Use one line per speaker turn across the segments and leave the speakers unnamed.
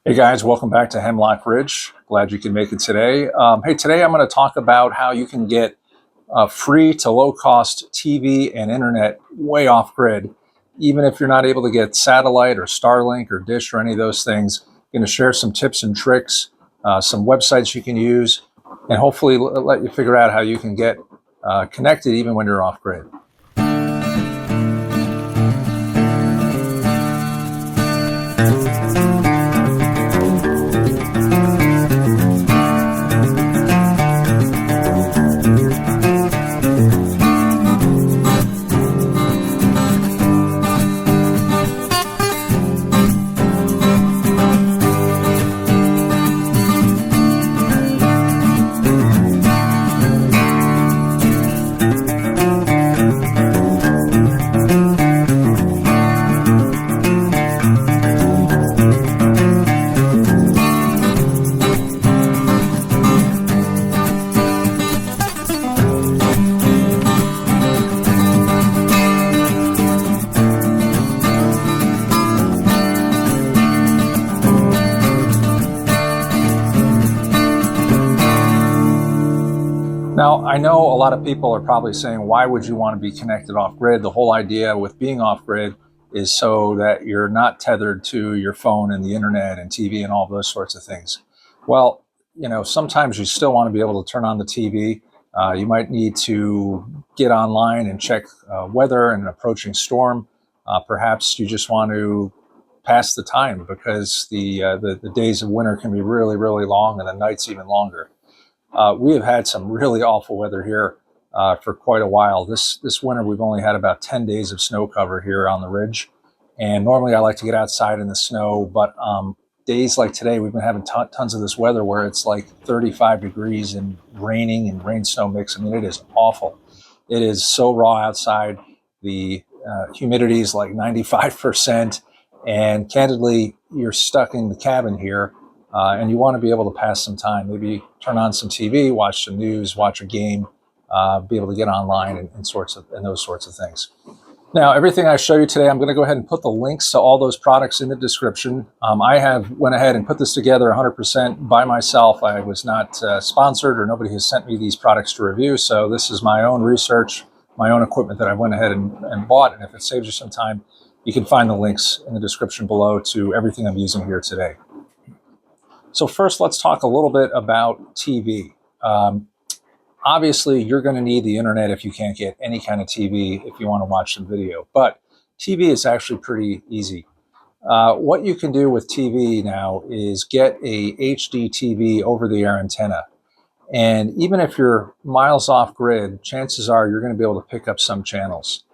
Hey guys, welcome back to Hemlock Ridge. Glad you can make it today. Hey, today I'm going to talk about how you can get free to low cost TV and internet way off grid, even if you're not able to get satellite or Starlink or Dish or any of those things. I'm going to share some tips and tricks, some websites you can use, and hopefully let you figure out how you can get connected even when you're off grid. Now, I know a lot of people are probably saying, why would you want to be connected off grid? The whole idea with being off grid is so that you're not tethered to your phone and the internet and TV and all those sorts of things. Well, sometimes you still want to be able to turn on the TV. You might need to get online and check weather and an approaching storm. Perhaps you just want to pass the time because the days of winter can be really, really long and the nights even longer. We have had some really awful weather here for quite a while. This winter, we've only had about 10 days of snow cover here on the ridge. And normally I like to get outside in the snow, but days like today, we've been having tons of this weather where it's like 35 degrees and raining and rain-snow mix. I mean, it is awful. It is so raw outside. The humidity is like 95%. And candidly, you're stuck in the cabin here. And you want to be able to pass some time, maybe turn on some TV, watch some news, watch a game, be able to get online and those sorts of things. Now, everything I show you today, I'm going to go ahead and put the links to all those products in the description. I have went ahead and put this together 100% by myself. I was not sponsored or nobody has sent me these products to review. So this is my own research, my own equipment that I went ahead and bought. And if it saves you some time, you can find the links in the description below to everything I'm using here today. So first, let's talk a little bit about TV. Obviously, you're going to need the internet if you can't get any kind of TV if you want to watch some video. But TV is actually pretty easy. What you can do with TV now is get a HD TV over-the-air antenna. And even if you're miles off grid, chances are you're going to be able to pick up some channels.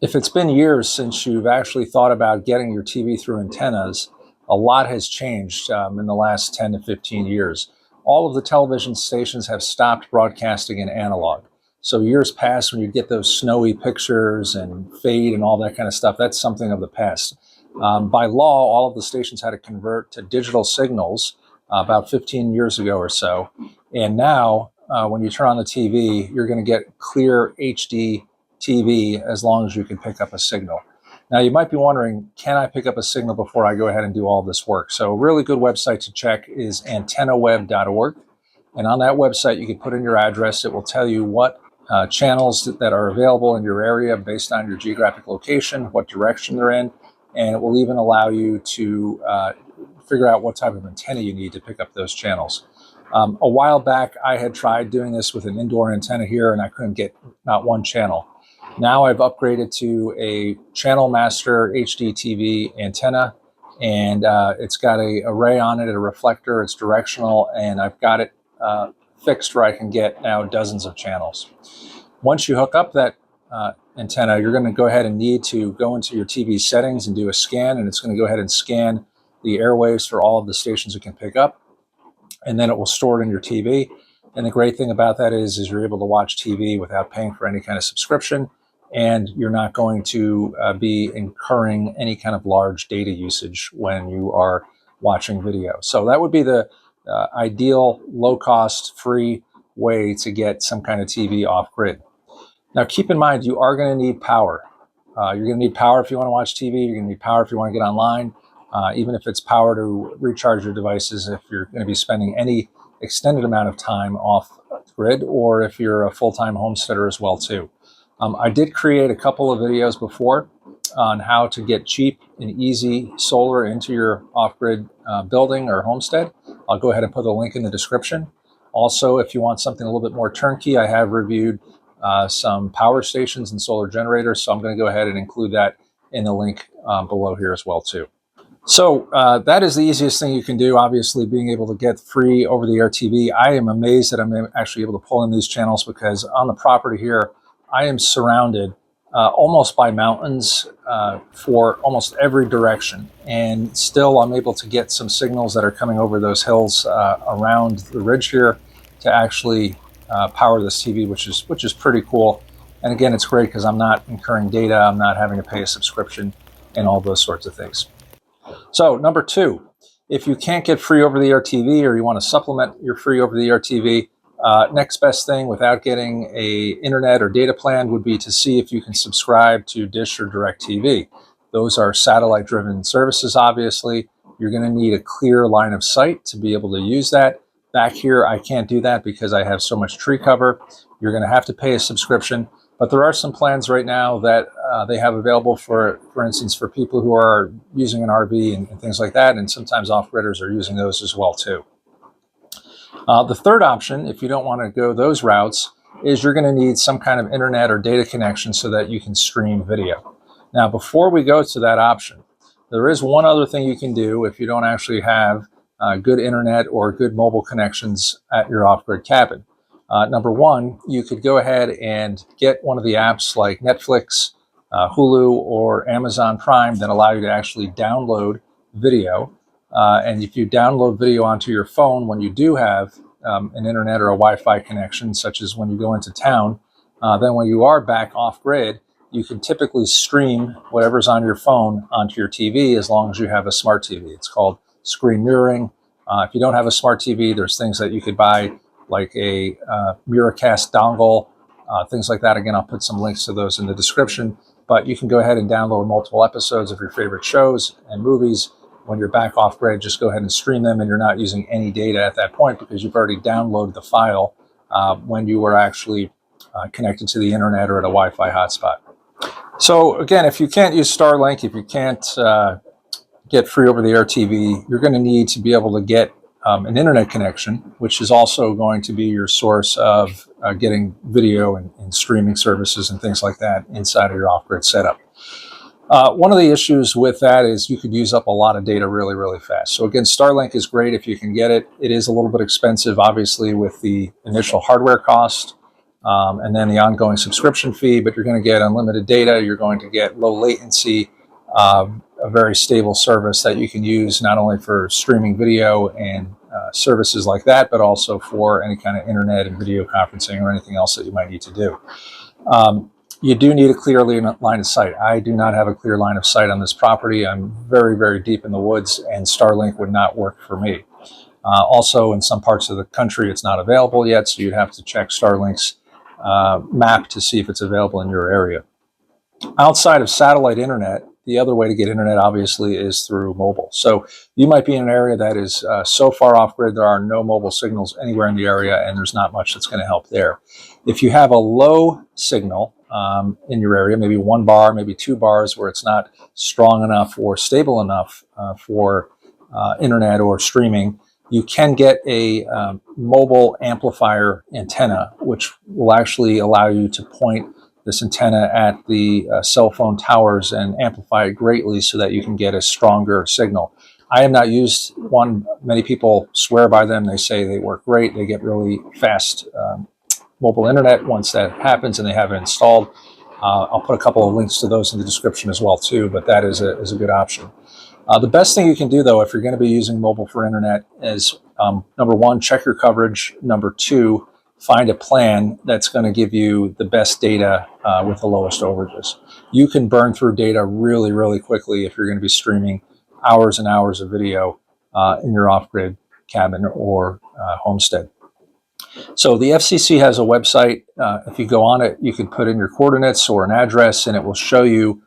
If it's been years since you've actually thought about getting your TV through antennas, a lot has changed in the last 10 to 15 years. All of the television stations have stopped broadcasting in analog. So years past when you get those snowy pictures and fade and all that kind of stuff, that's something of the past. By law, all of the stations had to convert to digital signals about 15 years ago or so. And now when you turn on the TV, you're going to get clear HD TV as long as you can pick up a signal. Now, you might be wondering, can I pick up a signal before I go ahead and do all this work? So a really good website to check is antennaweb.org. And on that website, you can put in your address. It will tell you what channels that are available in your area based on your geographic location, what direction they're in. And it will even allow you to figure out what type of antenna you need to pick up those channels. A while back, I had tried doing this with an indoor antenna here, and I couldn't get not one channel. Now I've upgraded to a Channel Master HD TV antenna, and it's got an array on it, a reflector, it's directional, and I've got it fixed where I can get now dozens of channels. Once you hook up that antenna, you're going to go ahead and need to go into your TV settings and do a scan, and it's going to go ahead and scan the airwaves for all of the stations it can pick up, and then it will store it in your TV. And the great thing about that is you're able to watch TV without paying for any kind of subscription, and you're not going to be incurring any kind of large data usage when you are watching video. So that would be the ideal, low-cost, free way to get some kind of TV off-grid. Now, keep in mind, you are going to need power. You're going to need power if you want to watch TV. You're going to need power if you want to get online. even if it's power to recharge your devices if you're going to be spending any extended amount of time off grid, or if you're a full-time homesteader as well too. I did create a couple of videos before on how to get cheap and easy solar into your off-grid building or homestead. I'll go ahead and put a link in the description. Also, if you want something a little bit more turnkey, I have reviewed some power stations and solar generators, so I'm going to go ahead and include that in the link below here as well too. So that is the easiest thing you can do, obviously, being able to get free over-the-air TV. I am amazed that I'm actually able to pull in these channels, because on the property here, I am surrounded almost by mountains for almost every direction. And still, I'm able to get some signals that are coming over those hills around the ridge here to actually power this TV, which is pretty cool. And again, it's great because I'm not incurring data, I'm not having to pay a subscription, and all those sorts of things. So number 2, if you can't get free over-the-air TV, or you want to supplement your free over-the-air TV, next best thing without getting a internet or data plan would be to see if you can subscribe to Dish or DirecTV. Those are satellite-driven services, obviously. You're going to need a clear line of sight to be able to use that. Back here, I can't do that because I have so much tree cover. You're going to have to pay a subscription. But there are some plans right now that they have available for instance, for people who are using an RV and things like that, and sometimes off-gridders are using those as well too. The third option, if you don't want to go those routes, is you're going to need some kind of internet or data connection so that you can stream video. Now, before we go to that option, there is one other thing you can do if you don't actually have good internet or good mobile connections at your off-grid cabin. Number 1, you could go ahead and get one of the apps like Netflix, Hulu, or Amazon Prime that allow you to actually download video. And if you download video onto your phone when you do have an internet or a Wi-Fi connection, such as when you go into town, then when you are back off-grid, you can typically stream whatever's on your phone onto your TV as long as you have a smart TV. It's called screen mirroring. If you don't have a smart TV, there's things that you could buy, like a Miracast dongle, things like that. Again, I'll put some links to those in the description. But you can go ahead and download multiple episodes of your favorite shows and movies. When you're back off-grid, just go ahead and stream them, and you're not using any data at that point because you've already downloaded the file when you were actually connected to the internet or at a Wi-Fi hotspot. So again, if you can't use Starlink, if you can't get free over-the-air TV, you're going to need to be able to get an internet connection, which is also going to be your source of getting video and streaming services and things like that inside of your off-grid setup. One of the issues with that is you could use up a lot of data really, really fast. So again, Starlink is great if you can get it. It is a little bit expensive, obviously, with the initial hardware cost and then the ongoing subscription fee, but you're going to get unlimited data. You're going to get low latency, a very stable service that you can use not only for streaming video and services like that, but also for any kind of internet and video conferencing or anything else that you might need to do. You do need a clear line of sight. I do not have a clear line of sight on this property. I'm very, very deep in the woods, and Starlink would not work for me. Also, in some parts of the country, it's not available yet, so you'd have to check Starlink's map to see if it's available in your area. Outside of satellite internet, the other way to get internet, obviously, is through mobile. So you might be in an area that is so far off-grid, there are no mobile signals anywhere in the area, and there's not much that's going to help there. If you have a low signal in your area, maybe 1 bar, maybe 2 bars, where it's not strong enough or stable enough for internet or streaming, you can get a mobile amplifier antenna, which will actually allow you to point this antenna at the cell phone towers and amplify it greatly so that you can get a stronger signal. I have not used one. Many people swear by them. They say they work great. They get really fast mobile internet once that happens and they have it installed. I'll put a couple of links to those in the description as well too, but that is a good option. The best thing you can do, though, if you're going to be using mobile for internet is, number 1, check your coverage. Number 2, find a plan that's going to give you the best data with the lowest overages. You can burn through data really, really quickly if you're going to be streaming hours and hours of video in your off-grid cabin or homestead. So the FCC has a website. If you go on it, you can put in your coordinates or an address, and it will show you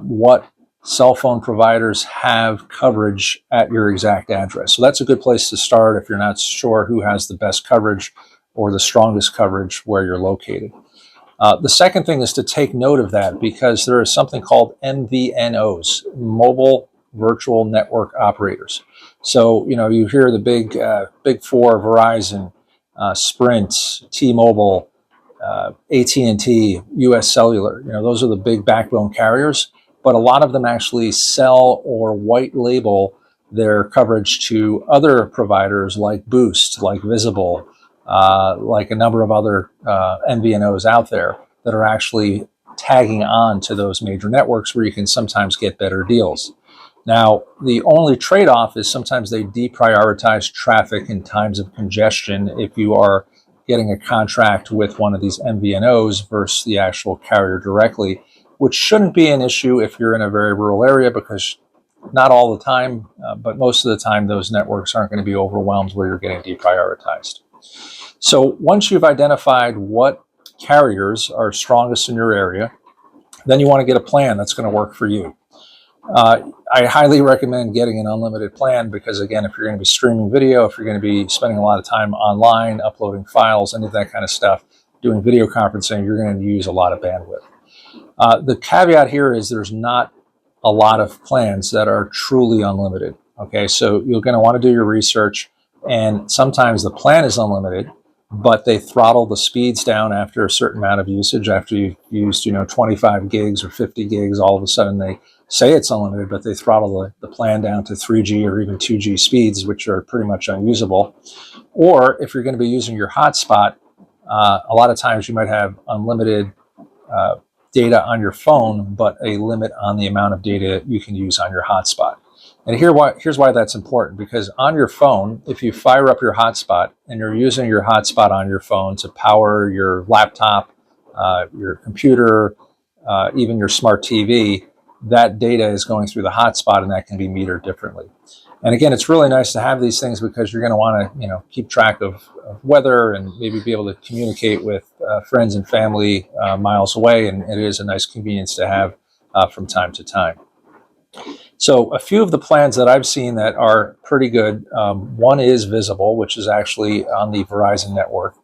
what cell phone providers have coverage at your exact address. So that's a good place to start if you're not sure who has the best coverage or the strongest coverage where you're located. The second thing is to take note of that, because there is something called MVNOs, mobile virtual network operators. So, you hear the big four: Verizon, Sprint, T-Mobile, AT&T, US Cellular. Those are the big backbone carriers, but a lot of them actually sell or white label their coverage to other providers like Boost, like Visible, like a number of other MVNOs out there that are actually tagging on to those major networks where you can sometimes get better deals. Now, the only trade-off is sometimes they deprioritize traffic in times of congestion if you are getting a contract with one of these MVNOs versus the actual carrier directly, which shouldn't be an issue if you're in a very rural area, because not all the time, but most of the time, those networks aren't going to be overwhelmed where you're getting deprioritized. So once you've identified what carriers are strongest in your area, then you want to get a plan that's going to work for you. I highly recommend getting an unlimited plan because, again, if you're going to be streaming video, if you're going to be spending a lot of time online, uploading files, any of that kind of stuff, doing video conferencing, you're going to use a lot of bandwidth. The caveat here is there's not a lot of plans that are truly unlimited. Okay, so you're going to want to do your research, and sometimes the plan is unlimited, but they throttle the speeds down after a certain amount of usage. After you've used 25 gigs or 50 gigs, all of a sudden they say it's unlimited, but they throttle the plan down to 3G or even 2G speeds, which are pretty much unusable. Or if you're going to be using your hotspot, a lot of times you might have unlimited data on your phone, but a limit on the amount of data you can use on your hotspot. And here's why that's important, because on your phone, if you fire up your hotspot and you're using your hotspot on your phone to power your laptop, your computer, even your smart TV, that data is going through the hotspot, and that can be metered differently. And again, it's really nice to have these things because you're going to want to keep track of weather and maybe be able to communicate with friends and family miles away, and it is a nice convenience to have from time to time. So a few of the plans that I've seen that are pretty good, one is Visible, which is actually on the Verizon network.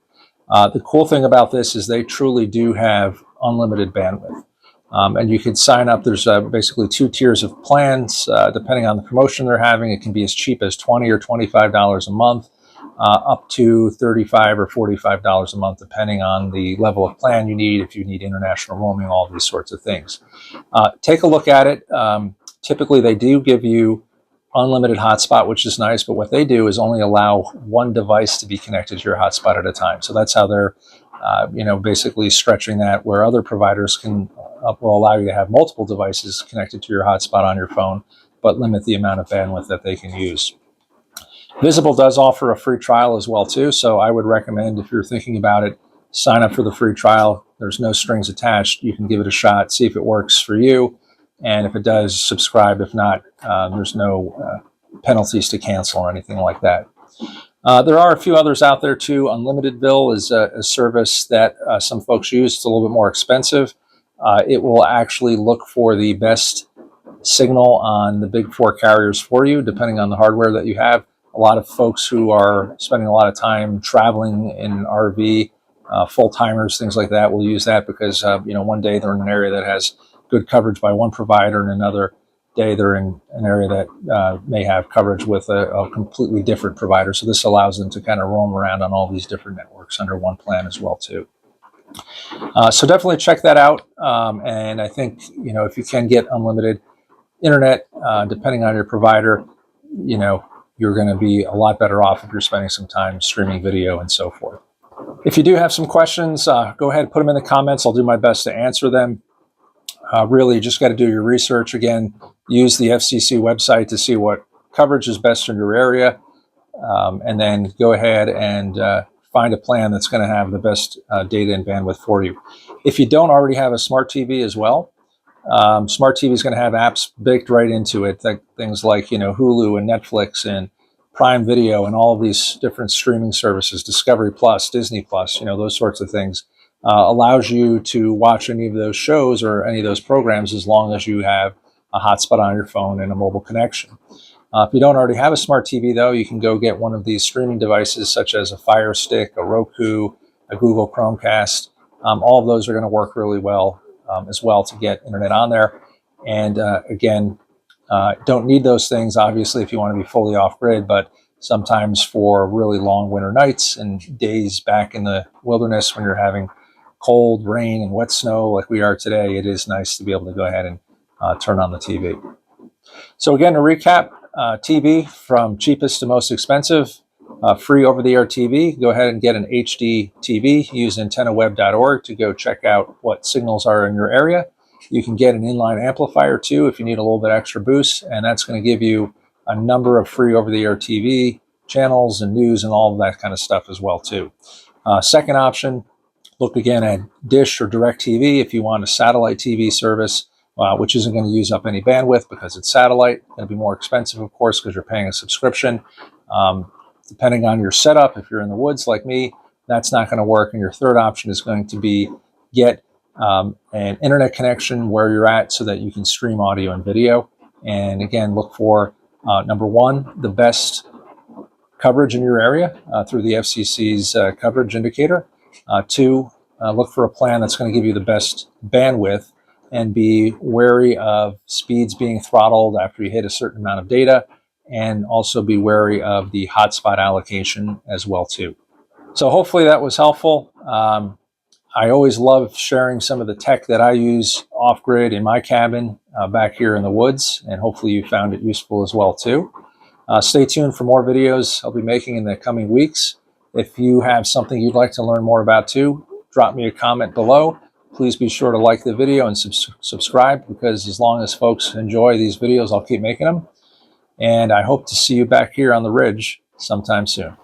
The cool thing about this is they truly do have unlimited bandwidth. And you can sign up. There's basically two tiers of plans. Depending on the promotion they're having, it can be as cheap as $20 or $25 a month, up to $35 or $45 a month, depending on the level of plan you need, if you need international roaming, all these sorts of things. Take a look at it. Typically, they do give you unlimited hotspot, which is nice, but what they do is only allow one device to be connected to your hotspot at a time. So that's how they're basically stretching that, where other providers will allow you to have multiple devices connected to your hotspot on your phone, but limit the amount of bandwidth that they can use. Visible does offer a free trial as well too, so I would recommend, if you're thinking about it, sign up for the free trial. There's no strings attached. You can give it a shot, see if it works for you, and if it does, subscribe. If not, there's no penalties to cancel or anything like that. There are a few others out there too. Unlimitedville is a service that some folks use. It's a little bit more expensive. It will actually look for the best signal on the big four carriers for you, depending on the hardware that you have. A lot of folks who are spending a lot of time traveling in an RV, full-timers, things like that, will use that because one day they're in an area that has good coverage by one provider, and another day they're in an area that may have coverage with a completely different provider. So this allows them to kind of roam around on all these different networks under one plan as well too. So definitely check that out. And I think, if you can get unlimited internet, depending on your provider, you're going to be a lot better off if you're spending some time streaming video and so forth. If you do have some questions, go ahead and put them in the comments. I'll do my best to answer them. Really, you just got to do your research. Again, use the FCC website to see what coverage is best in your area, and then go ahead and find a plan that's going to have the best data and bandwidth for you. If you don't already have a smart TV as well, smart TV is going to have apps baked right into it, things like Hulu and Netflix and Prime Video and all of these different streaming services, Discovery Plus, Disney Plus, those sorts of things. Allows you to watch any of those shows or any of those programs as long as you have a hotspot on your phone and a mobile connection. If you don't already have a smart TV, though, you can go get one of these streaming devices such as a Fire Stick, a Roku, a Google Chromecast. All of those are going to work really well as well to get internet on there. And again, don't need those things, obviously, if you want to be fully off-grid, but sometimes for really long winter nights and days back in the wilderness when you're having cold, rain, and wet snow like we are today, it is nice to be able to go ahead and turn on the TV. So again, to recap, TV from cheapest to most expensive, free over-the-air TV. Go ahead and get an HD TV. Use antennaweb.org to go check out what signals are in your area. You can get an inline amplifier too if you need a little bit extra boost, and that's going to give you a number of free over-the-air TV channels and news and all of that kind of stuff as well too. Second option, look again at Dish or DirecTV if you want a satellite TV service, which isn't going to use up any bandwidth because it's satellite. It's going to be more expensive, of course, because you're paying a subscription. Depending on your setup, if you're in the woods like me, that's not going to work. And your third option is going to be get an internet connection where you're at so that you can stream audio and video. And again, look for, number one, the best coverage in your area through the FCC's coverage indicator. Two, look for a plan that's going to give you the best bandwidth, and be wary of speeds being throttled after you hit a certain amount of data, and also be wary of the hotspot allocation as well too. So hopefully that was helpful. I always love sharing some of the tech that I use off-grid in my cabin back here in the woods, and hopefully you found it useful as well too. Stay tuned for more videos I'll be making in the coming weeks. If you have something you'd like to learn more about too, drop me a comment below. Please be sure to like the video and subscribe, because as long as folks enjoy these videos, I'll keep making them. And I hope to see you back here on the ridge sometime soon.